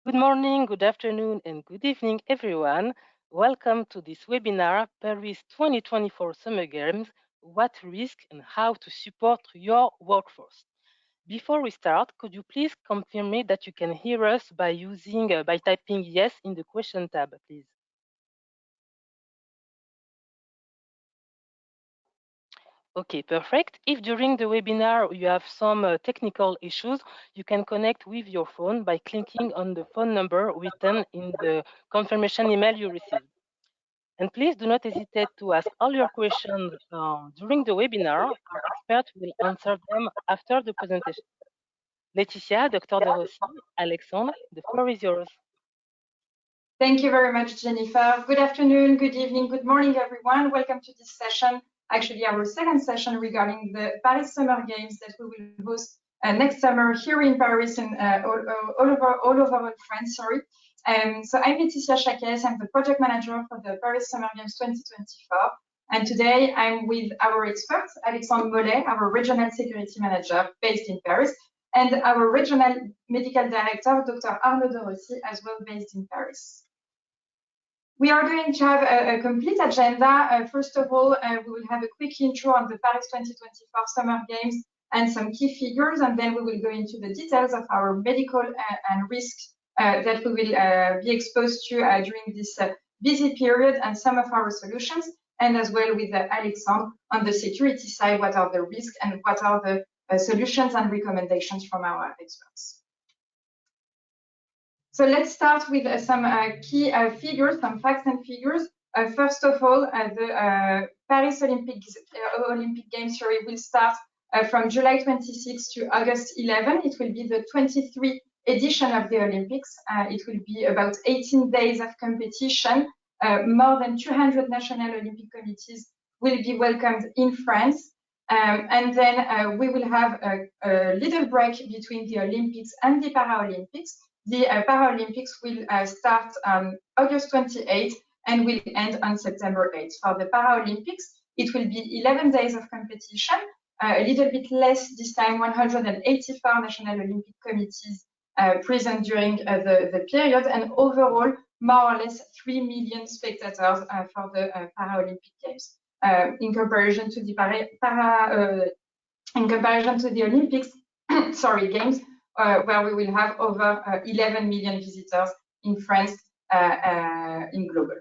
Good morning, good afternoon, and good evening, everyone. Welcome to this webinar, Paris 2024 Summer Games, What Risk and How to Support Your Workforce. Before we start, could you please confirm me that you can hear us by typing yes in the question tab, please? Okay, perfect. If during the webinar you have some technical issues, you can connect with your phone by clicking on the phone number written in the confirmation email you received. And please do not hesitate to ask all your questions during the webinar. Our experts will answer them after the presentation. Laetitia, Dr. De Rossi, Alexandre, the floor is yours. Thank you very much, Jennifer. Good afternoon, good evening, good morning, everyone. Welcome to this session, actually our second session regarding the Paris Summer Games that we will host next summer here in Paris and all over France, sorry. So I'm Laetitia Chaques, I'm the project manager for the Paris Summer Games 2024. And today I'm with our experts, Alexandre Mollet, our regional security manager based in Paris, and our regional medical director, Dr. Arnaud De Rossi, as well based in Paris. We are going to have a complete agenda. First of all, we will have a quick intro on the Paris 2024 Summer Games and some key figures, and then we will go into the details of our medical and risks that we will be exposed to during this busy period and some of our solutions, and as well with Alexandre on the security side, what are the risks and what are the solutions and recommendations from our experts. So let's start with some key figures, some facts and figures. First of all, the Paris Olympic Games will start from July 26 to August 11. It will be the 23rd edition of the Olympics. It will be about 18 days of competition. More than 200 national Olympic committees will be welcomed in France. And then we will have a little break between the Olympics and the Paralympics. The Paralympics will start on August 28 and will end on September 8. For the Paralympics, it will be 11 days of competition, a little bit less this time, 184 national Olympic committees present during the period, and overall, more or less 3 million spectators for the Paralympic Games. In comparison to the Olympics, sorry, Games, where we will have over 11 million visitors in France in global.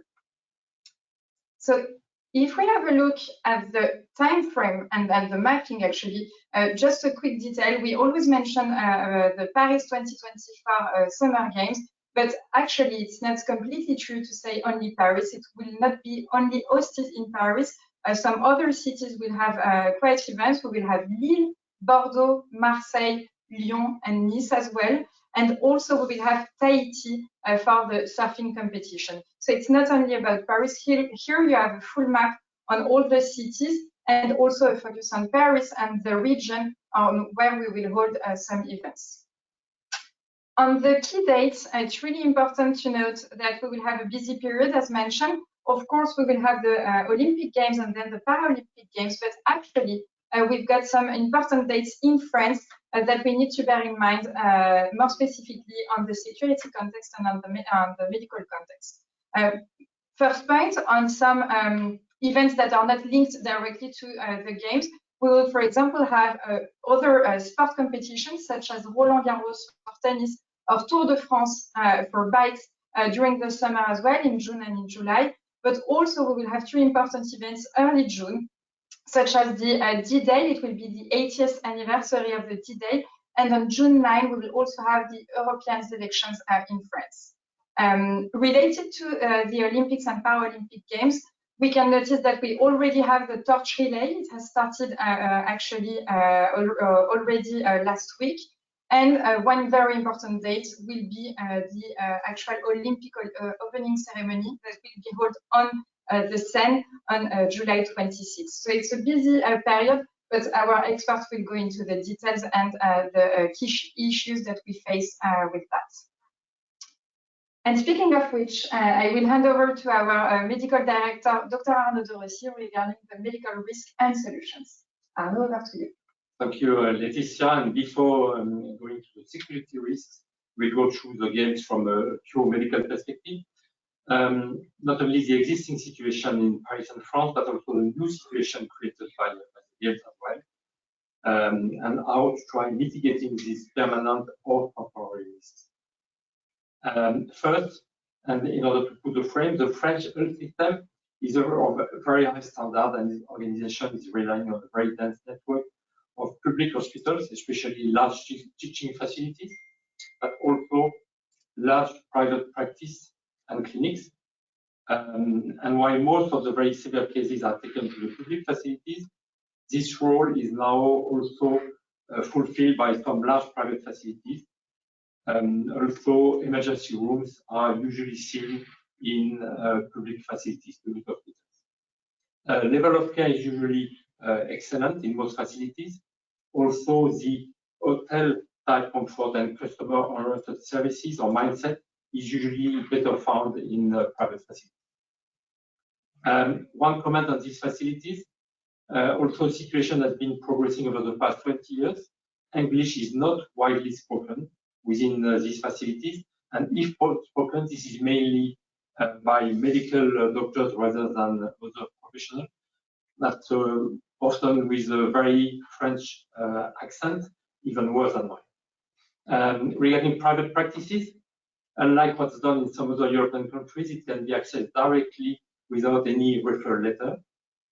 So if we have a look at the time frame and the mapping, actually, just a quick detail, we always mention the Paris 2024 Summer Games, but actually it's not completely true to say only Paris. It will not be only hosted in Paris. Some other cities will have quite events. We will have Lille, Bordeaux, Marseille, Lyon and Nice as well. And also we will have Tahiti for the surfing competition. So it's not only about Paris. Here you have a full map on all the cities and also a focus on Paris and the region on where we will hold some events. On the key dates, it's really important to note that we will have a busy period as mentioned. Of course, we will have the Olympic Games and then the Paralympic Games, but actually we've got some important dates in France that we need to bear in mind, more specifically on the security context and on the medical context. First point, on some events that are not linked directly to the Games, we will, for example, have other sport competitions such as Roland Garros for tennis or Tour de France for bikes during the summer as well, in June and in July. But also we will have two important events early June, such as the D-Day. It will be the 80th anniversary of the D-Day. And on June 9, we will also have the European elections in France. Related to the Olympics and Paralympic Games, we can notice that we already have the torch relay. It has started actually already last week. And one very important date will be the actual Olympic opening ceremony that will be held on the Seine on July 26th. So it's a busy period, but our experts will go into the details and the key issues that we face with that. And speaking of which, I will hand over to our medical director, Dr. Arnaud De Rossi, regarding the medical risk and solutions. Arnaud, over to you. Thank you, Laetitia. And before going to the security risks, we go through the games from a pure medical perspective. Not only the existing situation in Paris and France, but also the new situation created by the games as well, and how to try mitigating these permanent or temporary risks. First, and in order to put the frame, the French health system is of a very high standard, and the organization is relying on a very dense network of public hospitals, especially large teaching facilities, but also large private practice and clinics. And while most of the very severe cases are taken to the public facilities, this role is now also fulfilled by some large private facilities. Also, emergency rooms are usually seen in public facilities, public hospitals. Level of care is usually excellent in most facilities. Also, the hotel type comfort and customer-oriented services or mindset is usually better found in private facilities. One comment on these facilities, also the situation has been progressing over the past 20 years. English is not widely spoken within these facilities, and if spoken, this is mainly by medical doctors rather than other professionals, that often with a very French accent, even worse than mine. Regarding private practices, unlike what's done in some other European countries, it can be accessed directly without any referral letter,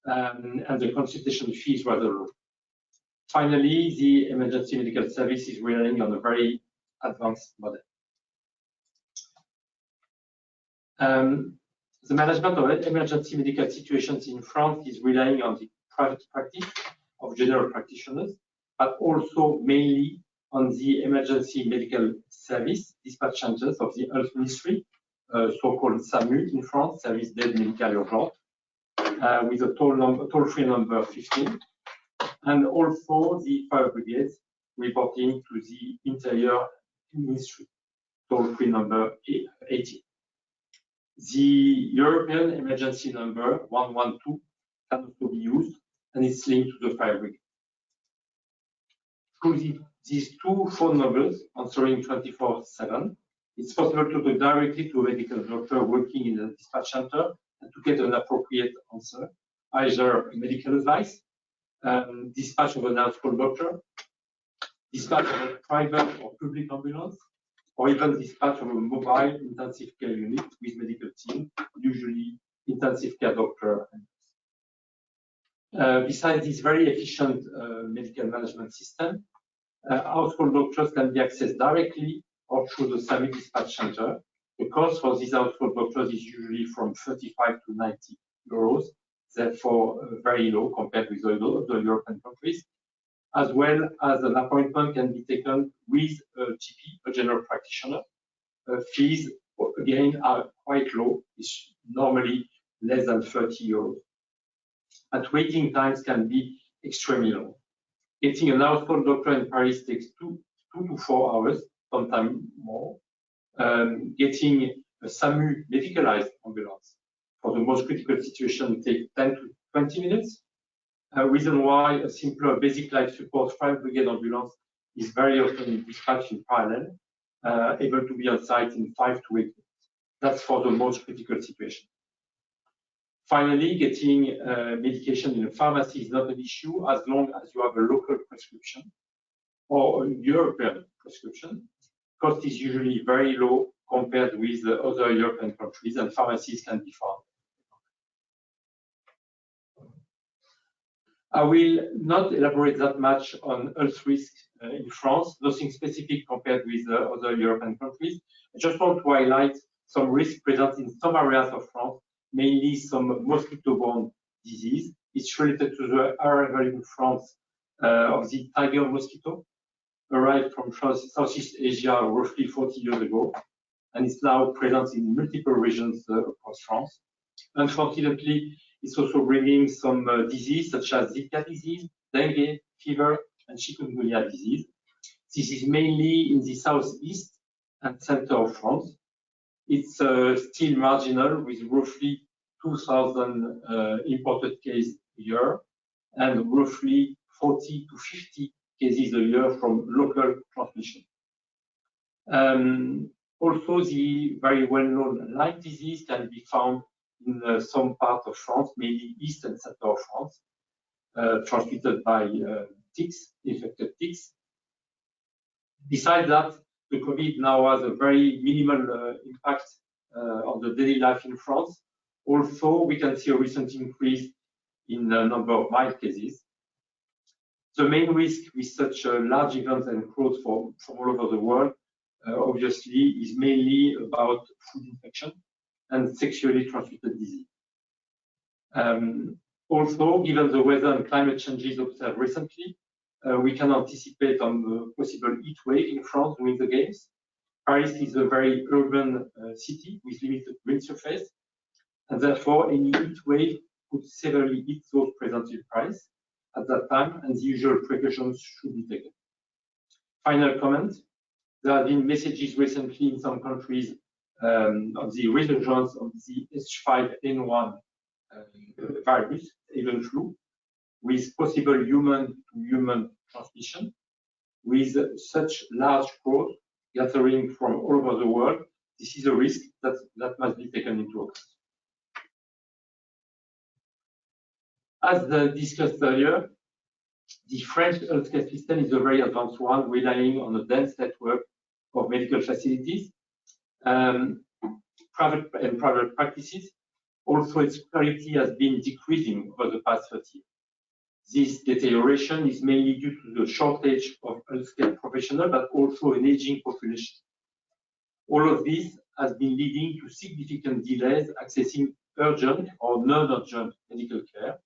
and the consultation fee is rather low. Finally, the emergency medical service is relying on a very advanced model. The management of emergency medical situations in France is relying on the private practice of general practitioners, but also mainly on the emergency medical service dispatch centers of the Health Ministry, so-called SAMU in France, Service d'aide médicale urgente, with a toll-free number 15, and also the fire brigades reporting to the Interior Ministry, toll-free number 18. The European emergency number 112 can also be used, and it's linked to the fire brigade. Through these two phone numbers answering 24/7, it's possible to go directly to a medical doctor working in the dispatch center and to get an appropriate answer, either medical advice, dispatch of an household doctor, dispatch of a private or public ambulance, or even dispatch of a mobile intensive care unit with medical team, usually intensive care doctor. Besides this very efficient medical management system, household doctors can be accessed directly or through the SAMU dispatch center. The cost for these household doctors is usually from 35 to 90 euros, therefore very low compared with other European countries, as well as an appointment can be taken with a GP, a general practitioner. Fees, again, are quite low. It's normally less than 30 euros. And waiting times can be extremely long. Getting an household doctor in Paris takes 2 to 4 hours, sometimes more. Getting a SAMU medicalized ambulance for the most critical situation takes 10 to 20 minutes. A reason why a simpler basic life support fire brigade ambulance is very often dispatched in parallel, able to be on site in 5 to 8 minutes. That's for the most critical situation. Finally, getting medication in a pharmacy is not an issue as long as you have a local prescription or a European prescription. Cost is usually very low compared with other European countries, and pharmacies can be found. I will not elaborate that much on health risk in France, nothing specific compared with other European countries. I just want to highlight some risks present in some areas of France, mainly some mosquito-borne disease. It's related to the arrival in France of the tiger mosquito, arrived from Southeast Asia roughly 40 years ago, and it's now present in multiple regions across France. Unfortunately, it's also bringing some disease such as Zika disease, dengue, fever, and chikungunya disease. This is mainly in the southeast and center of France. It's still marginal with roughly 2,000 imported cases a year and roughly 40 to 50 cases a year from local transmission. Also, the very well-known Lyme disease can be found in some part of France, mainly east and center of France, transmitted by ticks, infected ticks. Besides that, the COVID now has a very minimal impact on the daily life in France. Also, we can see a recent increase in the number of mild cases. The main risk with such large events and crowds from all over the world, obviously, is mainly about food infection and sexually transmitted disease. Also, given the weather and climate changes observed recently, we can anticipate on the possible heat wave in France during the Games. Paris is a very urban city with limited green surface, and therefore any heat wave could severely hit those present in Paris at that time, and the usual precautions should be taken. Final comment, there have been messages recently in some countries of the resurgence of the H5N1 virus, avian flu, with possible human-to-human transmission. With such large crowds gathering from all over the world, this is a risk that must be taken into account. As discussed earlier, the French healthcare system is a very advanced one, relying on a dense network of medical facilities, private practices. Also, its quality has been decreasing over the past 30 years. This deterioration is mainly due to the shortage of healthcare professionals, but also an aging population. All of this has been leading to significant delays accessing urgent or non-urgent medical care.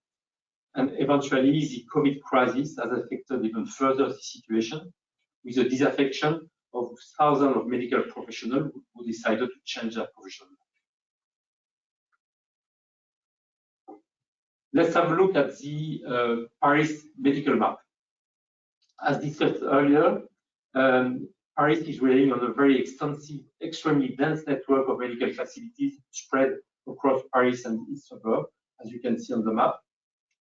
And eventually, the COVID crisis has affected even further the situation, with the disaffection of thousands of medical professionals who decided to change their profession. Let's have a look at the Paris medical map. As discussed earlier, Paris is relying on a very extensive, extremely dense network of medical facilities spread across Paris and its suburbs, as you can see on the map.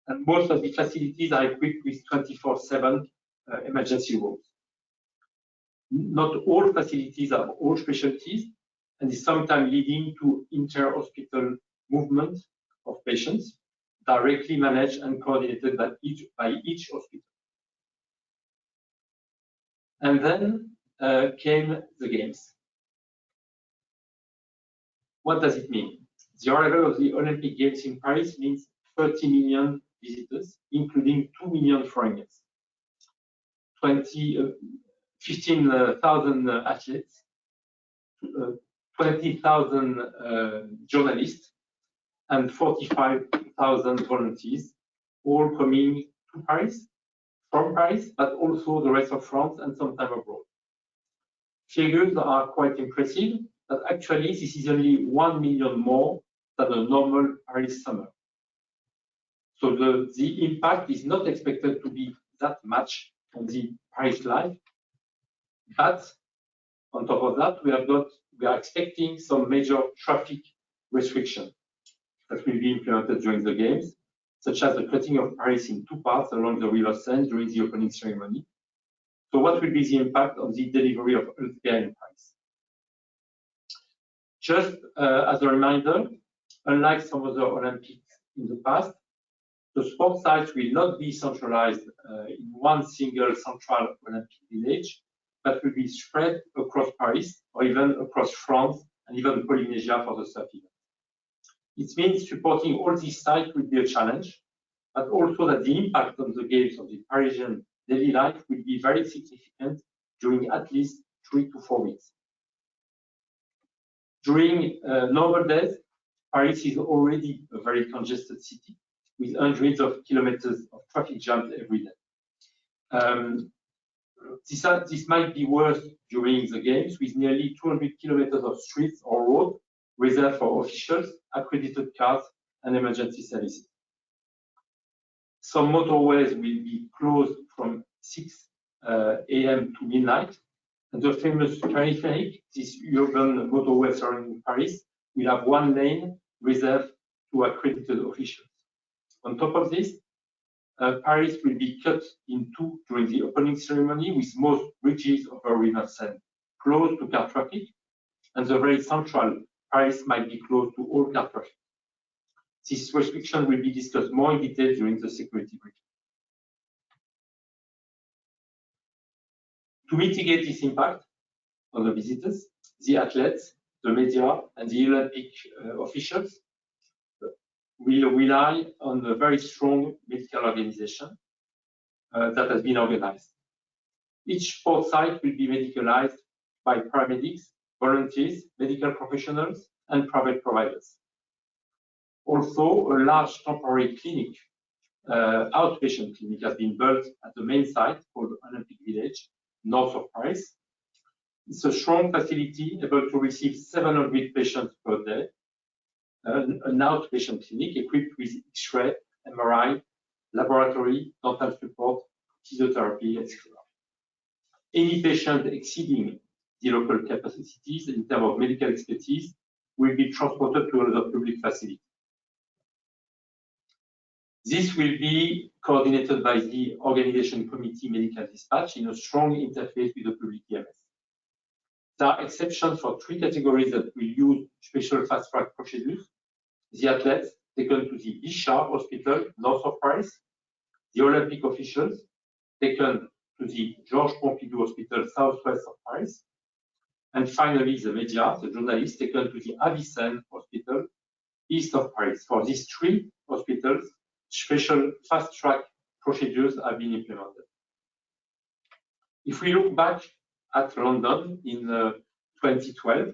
And most of the facilities are equipped with 24/7 emergency rooms. Not all facilities have all specialties, and is sometimes leading to inter-hospital movement of patients, directly managed and coordinated by each hospital. And then came the Games. What does it mean? The arrival of the Olympic Games in Paris means 30 million visitors, including 2 million foreigners, 15,000 athletes, 20,000 journalists, and 45,000 volunteers, all coming to Paris, from Paris, but also the rest of France and sometimes abroad. Figures are quite impressive, but actually this is only 1 million more than a normal Paris summer. So the impact is not expected to be that much on the Paris life, but on top of that, we are expecting some major traffic restrictions that will be implemented during the Games, such as the cutting of Paris in two parts along the River Seine during the opening ceremony. So what will be the impact on the delivery of healthcare in Paris? Just as a reminder, unlike some other Olympics in the past, the sports sites will not be centralized in one single central Olympic village, but will be spread across Paris or even across France and even Polynesia for the surf event. It means supporting all these sites will be a challenge, but also that the impact on the Games of the Parisian daily life will be very significant during at least 3 to 4 weeks. During normal days, Paris is already a very congested city with hundreds of kilometers of traffic jams every day. This might be worse during the Games, with nearly 200 kilometers of streets or roads reserved for officials, accredited cars, and emergency services. Some motorways will be closed from 6 a.m. to midnight, and the famous Periphérique, this urban motorway surrounding Paris, will have one lane reserved to accredited officials. On top of this, Paris will be cut in two during the opening ceremony, with most bridges over River Seine close to car traffic, and the very central Paris might be close to all car traffic. This restriction will be discussed more in detail during the security briefing. To mitigate this impact on the visitors, the athletes, the media, and the Olympic officials will rely on a very strong medical organization that has been organized. Each sport site will be medicalized by paramedics, volunteers, medical professionals, and private providers. Also, a large temporary clinic, outpatient clinic, has been built at the main site called Olympic Village, north of Paris. It's a strong facility able to receive 700 patients per day, an outpatient clinic equipped with X-ray, MRI, laboratory, dental support, physiotherapy, etc. Any patient exceeding the local capacities in terms of medical expertise will be transported to another public facility. This will be coordinated by the Organization Committee Medical Dispatch in a strong interface with the public EMS. There are exceptions for 3 categories that will use special fast-track procedures. The athletes taken to the Bichat Hospital, north of Paris. The Olympic officials taken to the Georges Pompidou Hospital, southwest of Paris. And finally, the media, the journalists, taken to the Avicenne Hospital, east of Paris. For these 3 hospitals, special fast-track procedures have been implemented. If we look back at London in 2012,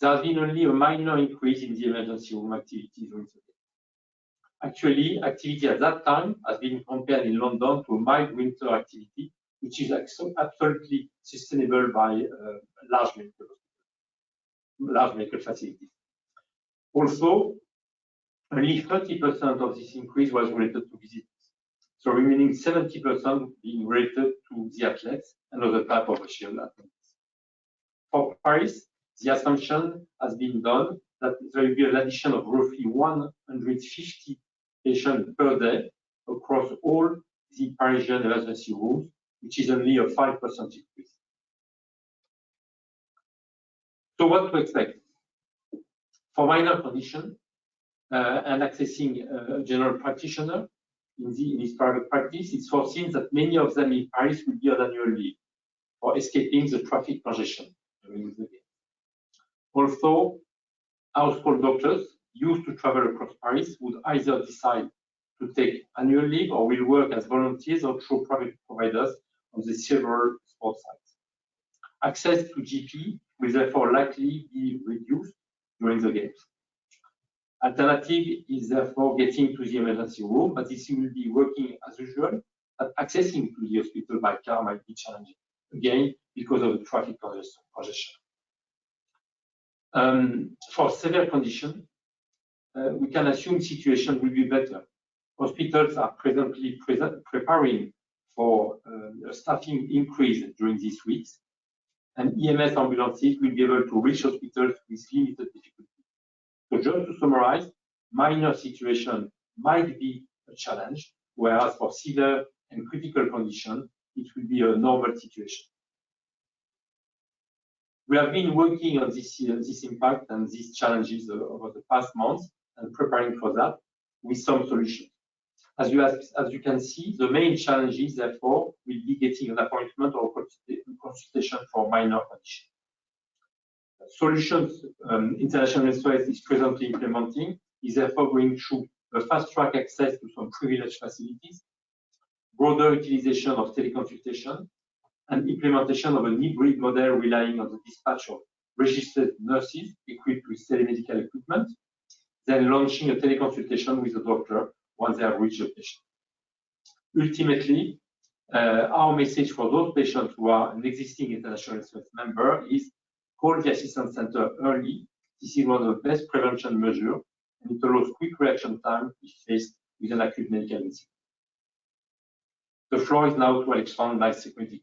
there has been only a minor increase in the emergency room activity during the day. Actually, activity at that time has been compared in London to a mild winter activity, which is absolutely sustainable by large medical facilities. Also, only 30% of this increase was related to visitors. So remaining 70% being related to the athletes and other type of official athletics. For Paris, the assumption has been done that there will be an addition of roughly 150 patients per day across all the Parisian emergency rooms, which is only a 5% increase. So what to expect? For minor condition and accessing a general practitioner in his private practice, it's foreseen that many of them in Paris will be on annual leave for escaping the traffic congestion during the day. Also, household doctors used to travel across Paris would either decide to take annual leave or will work as volunteers or through private providers on the several sports sites. Access to GP will therefore likely be reduced during the games. Alternative is therefore getting to the emergency room, but this will be working as usual, but accessing to the hospital by car might be challenging, again, because of the traffic congestion. For severe condition, we can assume situation will be better. Hospitals are presently preparing for a staffing increase during these weeks, and EMS ambulances will be able to reach hospitals with limited difficulty. So just to summarize, minor situation might be a challenge, whereas for severe and critical condition, it will be a normal situation. We have been working on this impact and these challenges over the past months and preparing for that with some solutions. As you can see, the main challenges, therefore, will be getting an appointment or consultation for minor condition. Solutions International SOS is presently implementing is therefore going through a fast-track access to some privileged facilities, broader utilization of teleconsultation, and implementation of a hybrid model relying on the dispatch of registered nurses equipped with telemedical equipment, then launching a teleconsultation with a doctor once they have reached the patient. Ultimately, our message for those patients who are an existing International SOS member is call the assistance center early. This is one of the best prevention measures, and it allows quick reaction time if faced with an acute medical incident. The floor is now to Alexandre, Vice Security.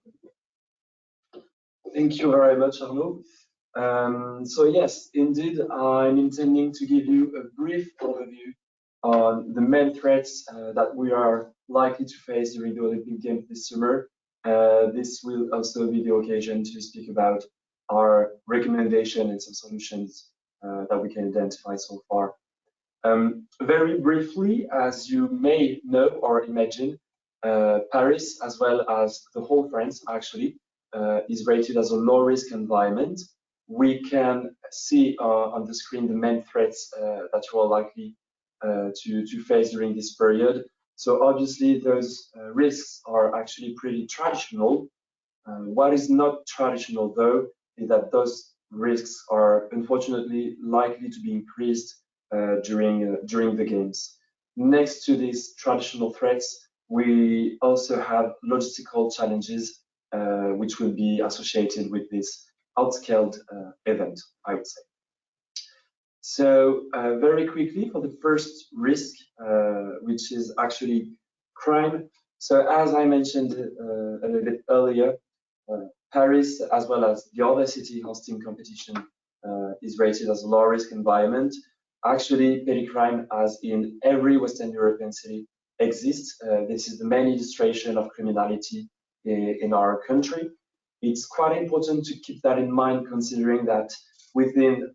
Thank you very much, Arnaud. So yes, indeed, I'm intending to give you a brief overview on the main threats that we are likely to face during the Olympic Games this summer. This will also be the occasion to speak about our recommendation and some solutions that we can identify so far. Very briefly, as you may know or imagine, Paris, as well as the whole France, actually, is rated as a low-risk environment. We can see on the screen the main threats that you are likely to face during this period. So obviously, those risks are actually pretty traditional. What is not traditional, though, is that those risks are unfortunately likely to be increased during the games. Next to these traditional threats, we also have logistical challenges which will be associated with this outscaled event, I would say. So very quickly for the first risk, which is actually crime. So as I mentioned a little bit earlier, Paris, as well as the other city hosting competition, is rated as a low-risk environment. Actually, petty crime, as in every Western European city, exists. This is the main illustration of criminality in our country. It's quite important to keep that in mind, considering that within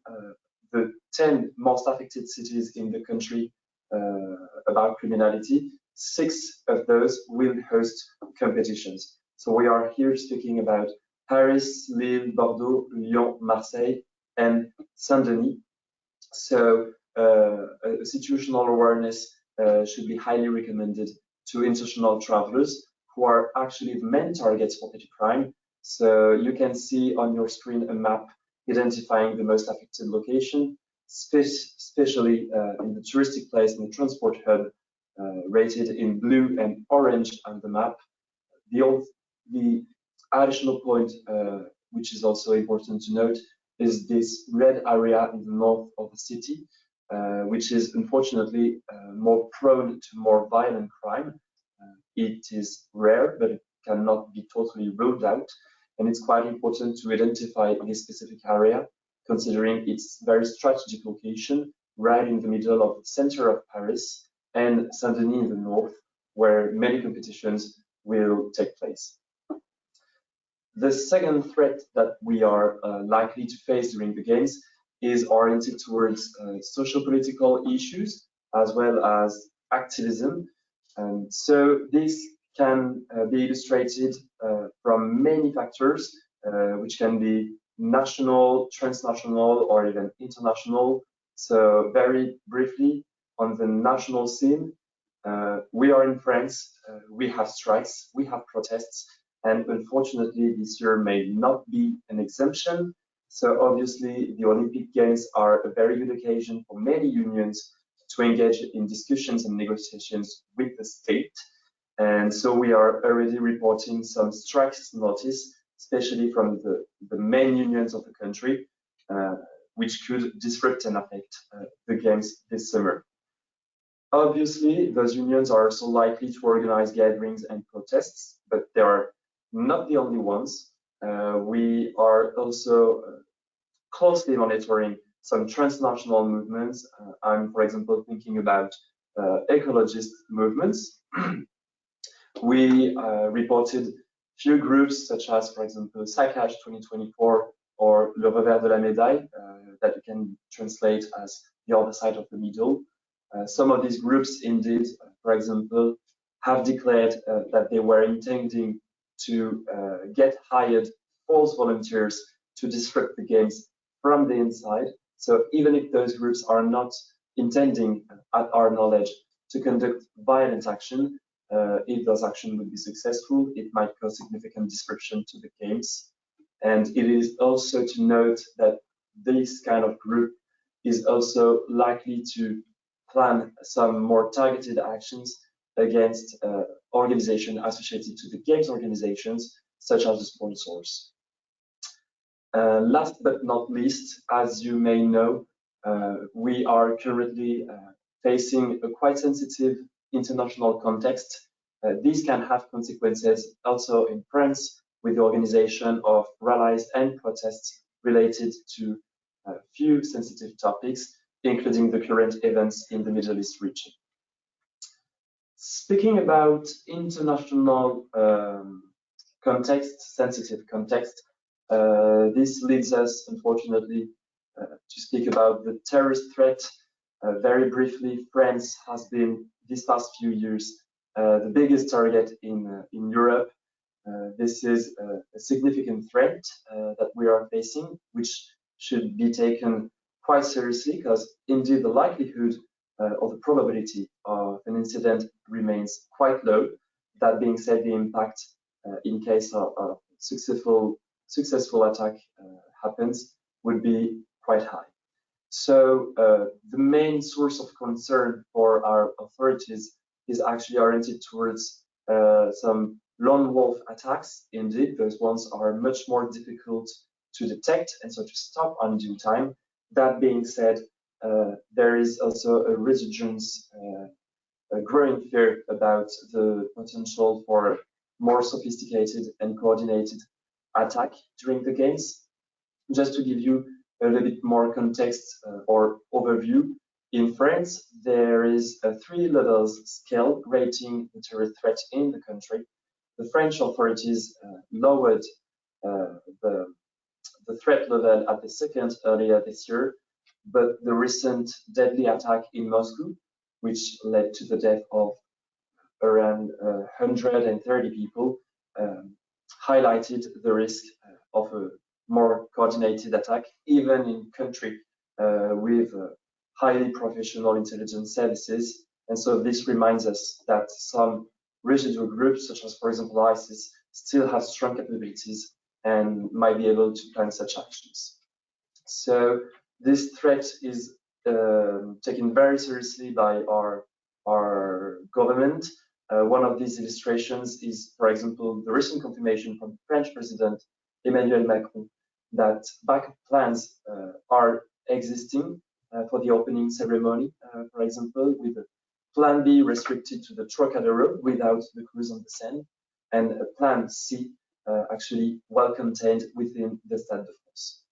the 10 most affected cities in the country about criminality, 6 of those will host competitions. So we are here speaking about Paris, Lille, Bordeaux, Lyon, Marseille, and Saint-Denis. So situational awareness should be highly recommended to international travelers who are actually the main targets for petty crime. So you can see on your screen a map identifying the most affected location, especially in the touristic place and the transport hub, rated in blue and orange on the map. The additional point, which is also important to note, is this red area in the north of the city, which is unfortunately more prone to more violent crime. It is rare, but it cannot be totally ruled out. And it's quite important to identify this specific area, considering its very strategic location, right in the middle of the center of Paris and Saint-Denis in the north, where many competitions will take place. The second threat that we are likely to face during the games is oriented towards socio-political issues as well as activism. And so this can be illustrated from many factors, which can be national, transnational, or even international. So very briefly, on the national scene, we are in France, we have strikes, we have protests, and unfortunately this year may not be an exemption. So obviously the Olympic Games are a very good occasion for many unions to engage in discussions and negotiations with the state. And so we are already reporting some strikes notice, especially from the main unions of the country, which could disrupt and affect the games this summer. Obviously, those unions are also likely to organize gatherings and protests, but they are not the only ones. We are also closely monitoring some transnational movements. I'm, for example, thinking about ecologist movements. We reported few groups such as, for example, Saccage 2024 or Le Revers de la Médaille, that you can translate as the other side of the needle. Some of these groups indeed, for example, have declared that they were intending to get hired false volunteers to disrupt the games from the inside. So even if those groups are not intending, at our knowledge, to conduct violent action, if those actions would be successful, it might cause significant disruption to the games. And it is also to note that this kind of group is also likely to plan some more targeted actions against organizations associated to the games organizations, such as the sponsors. Last but not least, as you may know, we are currently facing a quite sensitive international context. These can have consequences also in France with the organization of rallies and protests related to a few sensitive topics, including the current events in the Middle East region. Speaking about international context, sensitive context, This leads us, unfortunately, to speak about the terrorist threat. Very briefly, France has been, these past few years, the biggest target in Europe. This is a significant threat that we are facing, which should be taken quite seriously, because indeed the likelihood or the probability of an incident remains quite low. That being said, the impact in case of a successful attack happens would be quite high. So the main source of concern for our authorities is actually oriented towards some lone wolf attacks. Indeed, those ones are much more difficult to detect and so to stop on due time. That being said, there is also a resurgence, a growing fear about the potential for more sophisticated and coordinated attack during the games. Just to give you a little bit more context or overview, in France, there is a 3 levels scale rating the terror threat in the country. The French authorities lowered the threat level at the second earlier this year, but the recent deadly attack in Moscow, which led to the death of around 130 people, highlighted the risk of a more coordinated attack, even in country with highly professional intelligence services. And so this reminds us that some residual groups, such as, for example, ISIS, still have strong capabilities and might be able to plan such actions. So this threat is taken very seriously by our government. One of these illustrations is, for example, the recent confirmation from French President Emmanuel Macron that backup plans are existing for the opening ceremony, for example, with a plan B restricted to the Trocadero without the cruise on the Seine, and a plan C actually well contained within the Stade de France.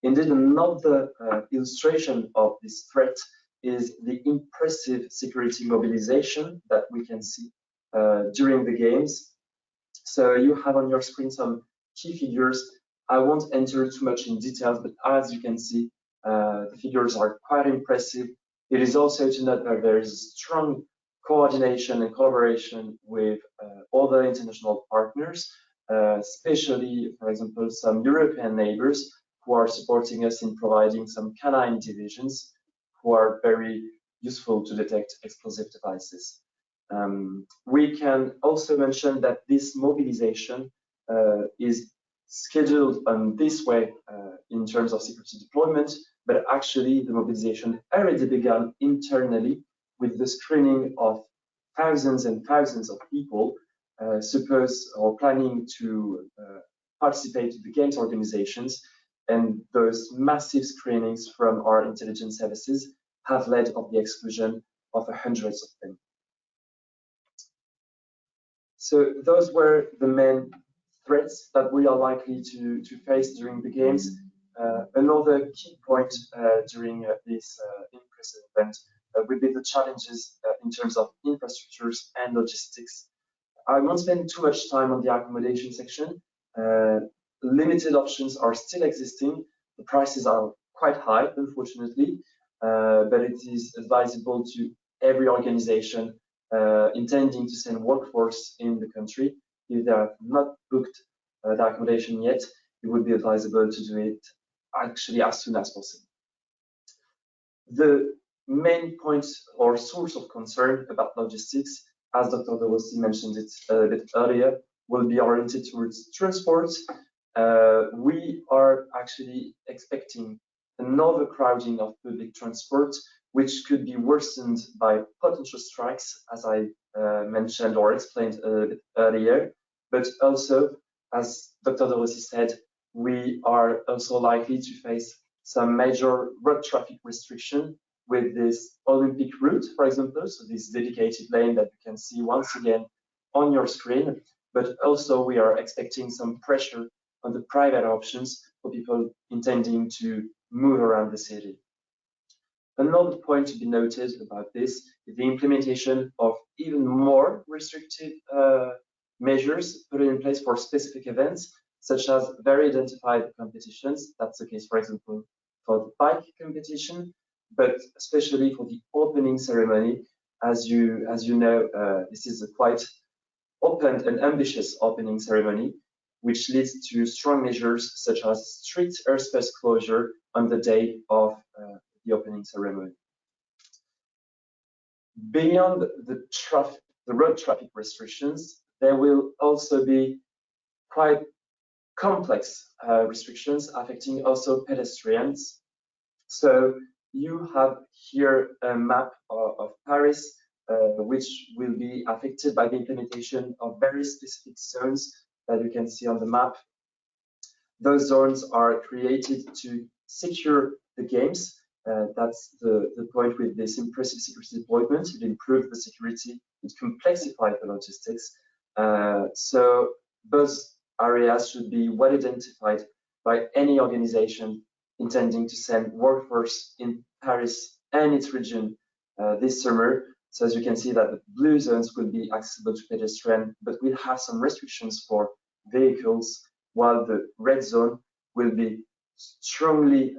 Indeed, another illustration of this threat is the impressive security mobilization that we can see during the games. So you have on your screen some key figures. I won't enter too much in details, but as you can see, the figures are quite impressive. It is also to note that there is strong coordination and collaboration with other international partners, especially, for example, some European neighbors who are supporting us in providing some canine divisions who are very useful to detect explosive devices. We can also mention that this mobilization is scheduled on this way in terms of security deployment, but actually the mobilization already began internally with the screening of thousands and thousands of people supposed or planning to participate in the games organizations. And those massive screenings from our intelligence services have led to the exclusion of hundreds of them. So those were the main threats that we are likely to face during the games. Another key point during this in-person event will be the challenges in terms of infrastructures and logistics. I won't spend too much time on the accommodation section. Limited options are still existing. The prices are quite high, unfortunately, but it is advisable to every organization intending to send workforce in the country. If they have not booked the accommodation yet, it would be advisable to do it actually as soon as possible. The main point or source of concern about logistics, as Dr. De Rossi mentioned it a bit earlier, will be oriented towards transport. We are actually expecting an overcrowding of public transport, which could be worsened by potential strikes, as I mentioned or explained a bit earlier. But also, as Dr. De Rossi said, we are also likely to face some major road traffic restriction with this Olympic route, for example, so this dedicated lane that you can see once again on your screen. But also we are expecting some pressure on the private options for people intending to move around the city. Another point to be noted about this is the implementation of even more restrictive measures put in place for specific events, such as very identified competitions. That's the case, for example, for the bike competition, but especially for the opening ceremony. As you know, this is a quite open and ambitious opening ceremony, which leads to strong measures such as strict airspace closure on the day of the opening ceremony. Beyond the road traffic restrictions, there will also be quite complex restrictions affecting also pedestrians. So you have here a map of Paris, which will be affected by the implementation of very specific zones that you can see on the map. Those zones are created to secure the games. That's the point with this impressive security deployment. It improved the security, it complexified the logistics. So those areas should be well identified by any organization intending to send workforce in Paris and its region this summer. So as you can see that the blue zones will be accessible to pedestrians, but will have some restrictions for vehicles, while the red zone will be strongly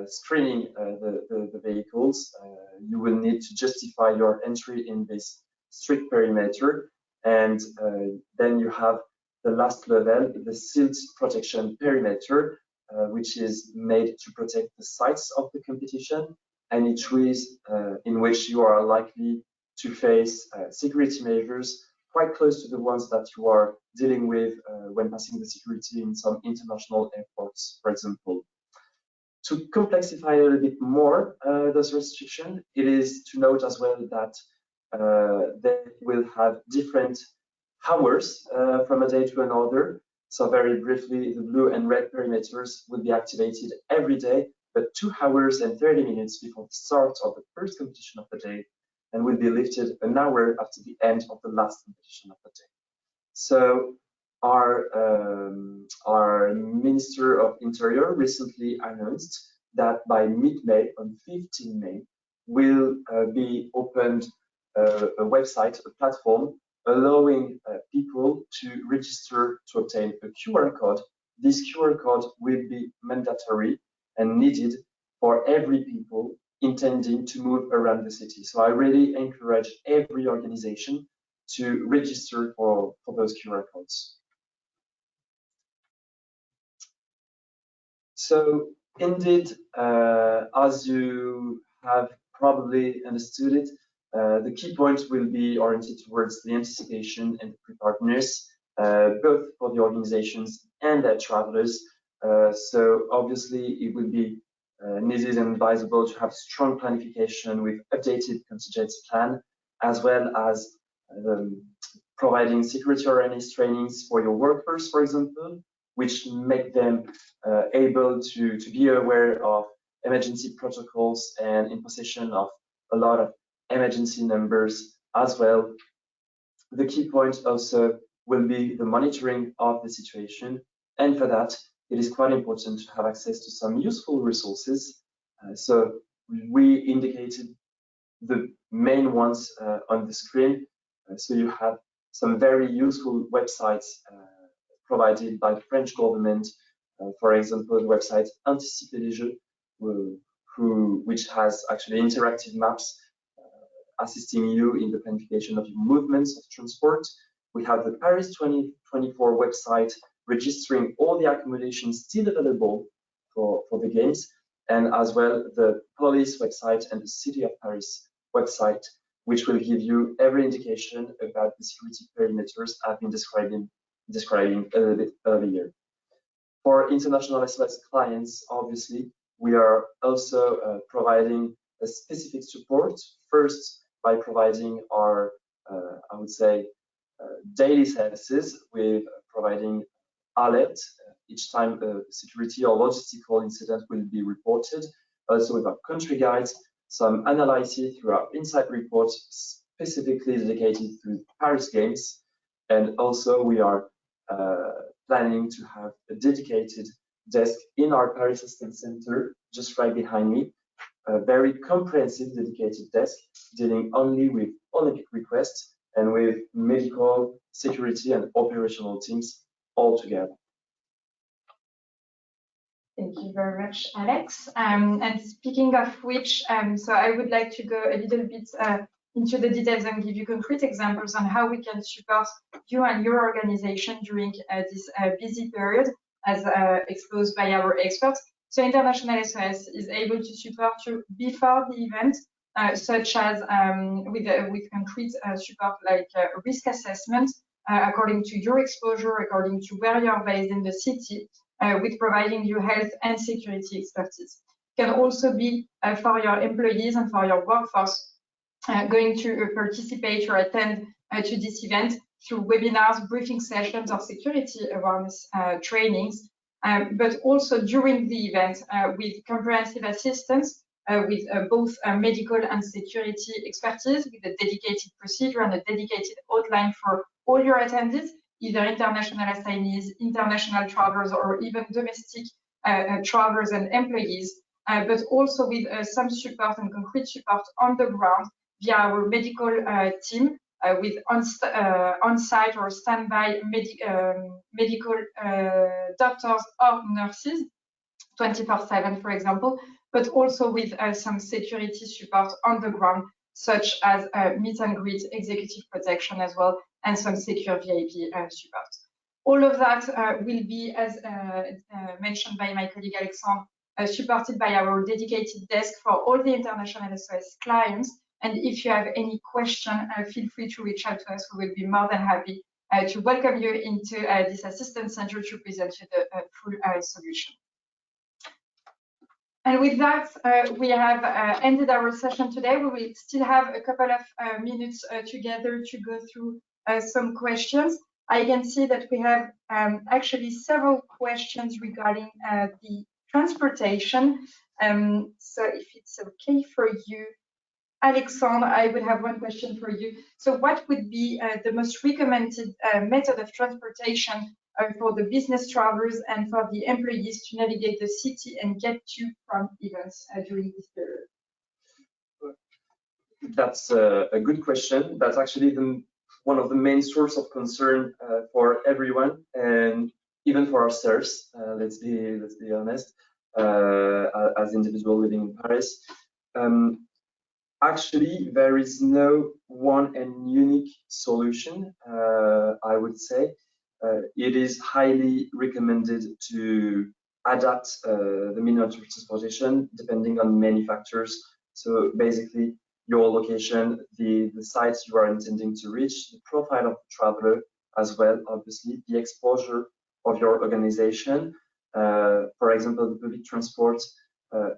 screening the vehicles. You will need to justify your entry in this strict perimeter. And then you have the last level, the silt protection perimeter, which is made to protect the sites of the competition, any trees in which you are likely to face security measures quite close to the ones that you are dealing with when passing the security in some international airports, for example. To complexify a little bit more those restrictions, it is to note as well that they will have different hours from a day to another. So very briefly, the blue and red perimeters will be activated every day, but 2 hours and 30 minutes before the start of the first competition of the day, and will be lifted an hour after the end of the last competition of the day. So our Minister of Interior recently announced that by mid-May, on 15 May, will be opened a website, a platform, allowing people to register to obtain a QR code. This QR code will be mandatory and needed for every people intending to move around the city. So I really encourage every organization to register for those QR codes. So indeed, as you have probably understood it, the key points will be oriented towards the anticipation and the preparedness, both for the organizations and their travelers. So obviously it will be needed and advisable to have strong planification with updated contingency plan, as well as providing security awareness trainings for your workers, for example, which make them able to be aware of emergency protocols and in possession of a lot of emergency numbers as well. The key point also will be the monitoring of the situation, and for that, it is quite important to have access to some useful resources. So we indicated the main ones on the screen. So you have some very useful websites provided by the French government, for example, the website Anticiper les Jeux, which has actually interactive maps assisting you in the planification of your movements of transport. We have the Paris 2024 website registering all the accommodations still available for the games, and as well the police website and the City of Paris website, which will give you every indication about the security perimeters I've been describing a little bit earlier. For international SMS clients, obviously, we are also providing a specific support, first by providing our, I would say, daily services with providing alert each time a security or logistical incident will be reported, also with our country guides, some analysis through our insight reports specifically dedicated to Paris Games, and also we are planning to have a dedicated desk in our Paris Assistance Center, just right behind me, a very comprehensive dedicated desk dealing only with Olympic requests and with medical, security, and operational teams all together. Thank you very much, Alex. And speaking of which, so I would like to go a little bit into the details and give you concrete examples on how we can support you and your organization during this busy period, as exposed by our experts. So International SOS is able to support you before the event, such as with concrete support like risk assessment according to your exposure, according to where you're based in the city, with providing you health and security expertise. It can also be for your employees and for your workforce going to participate or attend to this event through webinars, briefing sessions, or security awareness trainings, but also during the event with comprehensive assistance with both medical and security expertise, with a dedicated procedure and a dedicated outline for all your attendees, either international assignees, international travelers, or even domestic travelers and employees, but also with some support and concrete support on the ground via our medical team with on-site or standby medical doctors or nurses, 24/7, for example, but also with some security support on the ground, such as meet and greet, executive protection as well, and some secure VIP support. All of that will be, as mentioned by my colleague Alexandre, supported by our dedicated desk for all the International SOS clients. And if you have any question, feel free to reach out to us. We will be more than happy to welcome you into this assistance center to present you the full solution. And with that, we have ended our session today. We will still have a couple of minutes together to go through some questions. I can see that we have actually several questions regarding the transportation. So if it's okay for you, Alexandre, I would have one question for you. So what would be the most recommended method of transportation for the business travelers and for the employees to navigate the city and get to from events during this period? That's a good question. That's actually one of the main source of concern for everyone, and even for ourselves. Let's be honest, as individuals living in Paris. Actually, there is no one and unique solution, I would say. It is highly recommended to adapt the means of transportation depending on many factors. So basically, your location, the sites you are intending to reach, the profile of the traveler as well, obviously, the exposure of your organization. For example, the public transport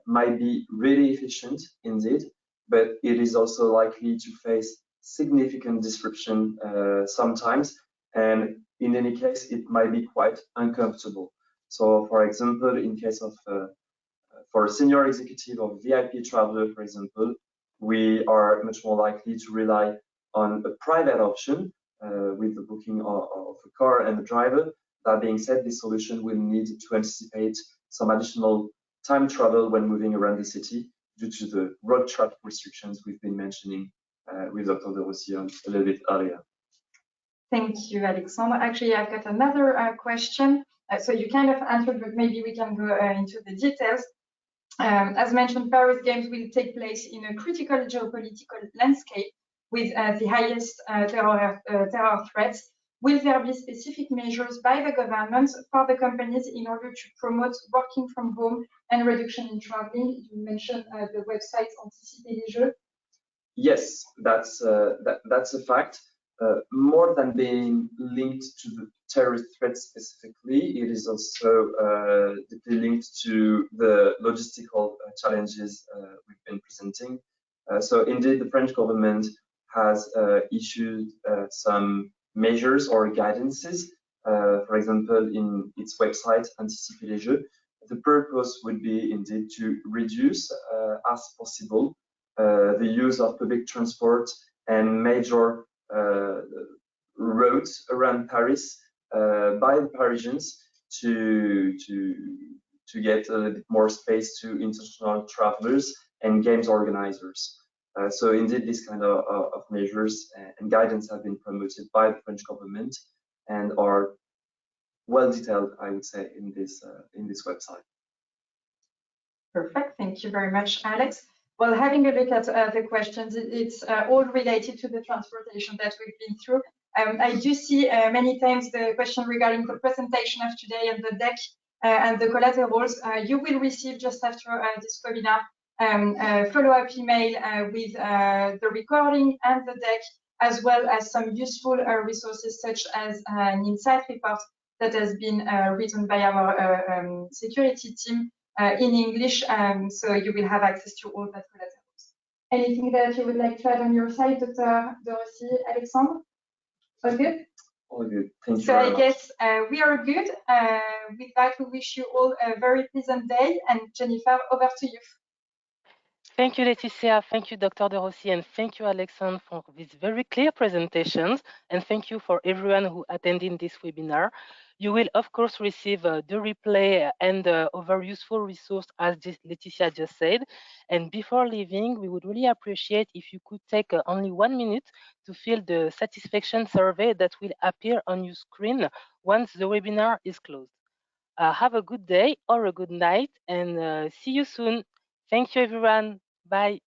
might be really efficient indeed, but it is also likely to face significant disruption sometimes, and in any case, it might be quite uncomfortable. So, for example, in case of for a senior executive or VIP traveler, for example, we are much more likely to rely on a private option with the booking of a car and a driver. That being said, this solution will need to anticipate some additional time travel when moving around the city due to the road traffic restrictions we've been mentioning with Dr. De Rossi a little bit earlier. Thank you, Alexandre. Actually, I've got another question. So you kind of answered, but maybe we can go into the details. As mentioned, Paris Games will take place in a critical geopolitical landscape with the highest terror threats. Will there be specific measures by the government for the companies in order to promote working from home and reduction in traveling? You mentioned the website Anticiper les Jeux. Yes, that's a fact. More than being linked to the terrorist threat specifically, it is also deeply linked to the logistical challenges we've been presenting. So indeed, the French government has issued some measures or guidances, for example, in its website, Anticiper les Jeux. The purpose would be indeed to reduce as possible the use of public transport and major roads around Paris by the Parisians to get a little bit more space to international travelers and games organizers. So indeed, this kind of measures and guidance have been promoted by the French government and are well detailed, I would say, in this website. Perfect. Thank you very much, Alex. Well, having a look at the questions, it's all related to the transportation that we've been through. I do see many times the question regarding the presentation of today and the deck and the collaterals. You will receive just after this webinar a follow-up email with the recording and the deck, as well as some useful resources such as an insight report that has been written by our security team in English, so you will have access to all that collaterals. Anything that you would like to add on your side, Dr. Dorothy, Alexandre? All good? All good. Thank you so very I much. guess we are good. With that, we wish you all a very pleasant day. And Jennifer, over to you. Thank you, Laetitia. Thank you, Dr. De Rossi, and thank you, Alexandre, for these very clear presentations. And thank you for everyone who attended this webinar. You will, of course, receive the replay and other useful resource, as Laetitia just said. And before leaving, we would really appreciate if you could take only 1 minute to fill the satisfaction survey that will appear on your screen once the webinar is closed. Have a good day or a good night, and see you soon. Thank you, everyone. Bye.